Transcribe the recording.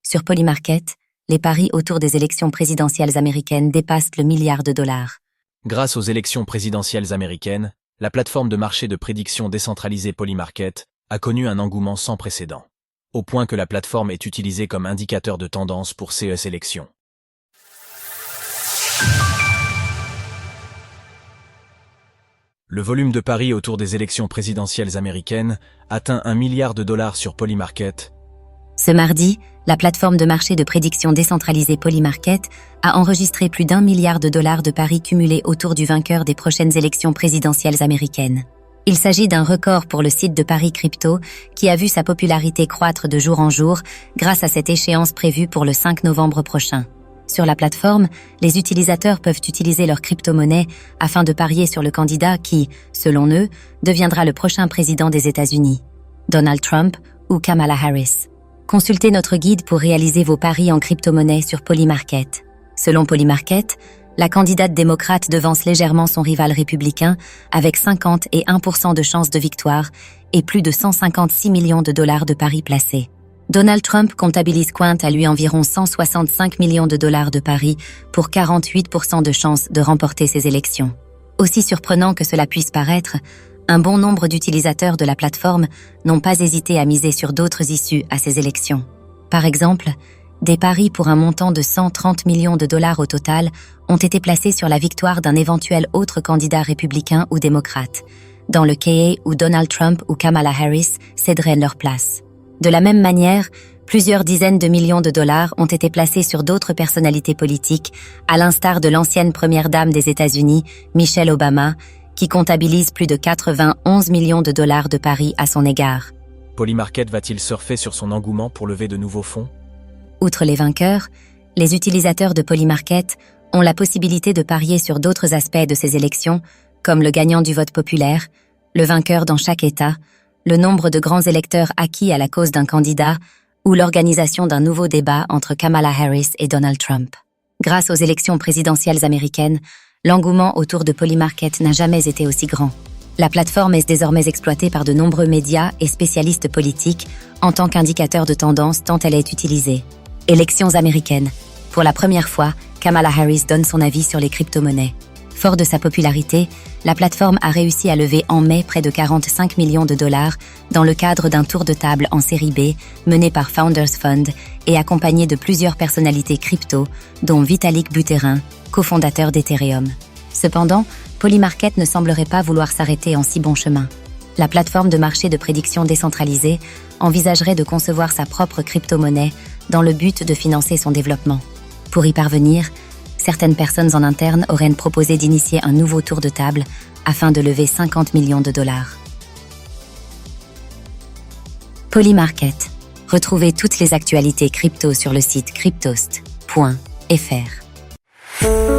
Sur Polymarket, les paris autour des élections présidentielles américaines dépassent le milliard de dollars. Grâce aux élections présidentielles américaines, la plateforme de marché de prédiction décentralisée Polymarket a connu un engouement sans précédent, au point que la plateforme est utilisée comme indicateur de tendance pour ces élections. Le volume de paris autour des élections présidentielles américaines atteint $1 milliard sur Polymarket. Ce mardi, la plateforme de marché de prédiction décentralisée Polymarket a enregistré plus d'1 milliard de dollars de paris cumulés autour du vainqueur des prochaines élections présidentielles américaines. Il s'agit d'un record pour le site de paris crypto qui a vu sa popularité croître de jour en jour grâce à cette échéance prévue pour le 5 novembre prochain. Sur la plateforme, les utilisateurs peuvent utiliser leur crypto-monnaie afin de parier sur le candidat qui, selon eux, deviendra le prochain président des États-Unis, Donald Trump ou Kamala Harris. Consultez notre guide pour réaliser vos paris en crypto-monnaie sur Polymarket. Selon Polymarket, la candidate démocrate devance légèrement son rival républicain avec 51% de chances de victoire et plus de 156 millions de dollars de paris placés. Donald Trump comptabilise quant à lui environ 165 millions de dollars de paris pour 48% de chances de remporter ces élections. Aussi surprenant que cela puisse paraître, un bon nombre d'utilisateurs de la plateforme n'ont pas hésité à miser sur d'autres issues à ces élections. Par exemple, des paris pour un montant de 130 millions de dollars au total ont été placés sur la victoire d'un éventuel autre candidat républicain ou démocrate, dans le cas où Donald Trump ou Kamala Harris céderaient leur place. De la même manière, plusieurs dizaines de millions de dollars ont été placés sur d'autres personnalités politiques, à l'instar de l'ancienne première dame des États-Unis, Michelle Obama, qui comptabilise plus de 91 millions de dollars de paris à son égard. Polymarket va-t-il surfer sur son engouement pour lever de nouveaux fonds? Outre les vainqueurs, les utilisateurs de Polymarket ont la possibilité de parier sur d'autres aspects de ces élections, comme le gagnant du vote populaire, le vainqueur dans chaque État, le nombre de grands électeurs acquis à la cause d'un candidat ou l'organisation d'un nouveau débat entre Kamala Harris et Donald Trump. Grâce aux élections présidentielles américaines, l'engouement autour de Polymarket n'a jamais été aussi grand. La plateforme est désormais exploitée par de nombreux médias et spécialistes politiques en tant qu'indicateur de tendance tant elle est utilisée. Élections américaines. Pour la première fois, Kamala Harris donne son avis sur les crypto-monnaies. Fort de sa popularité, la plateforme a réussi à lever en mai près de 45 millions de dollars dans le cadre d'un tour de table en série B mené par Founders Fund et accompagné de plusieurs personnalités crypto, dont Vitalik Buterin, cofondateur d'Ethereum. Cependant, Polymarket ne semblerait pas vouloir s'arrêter en si bon chemin. La plateforme de marché de prédiction décentralisée envisagerait de concevoir sa propre crypto-monnaie dans le but de financer son développement. Pour y parvenir, certaines personnes en interne auraient proposé d'initier un nouveau tour de table afin de lever 50 millions de dollars. Polymarket. Retrouvez toutes les actualités crypto sur le site cryptost.fr.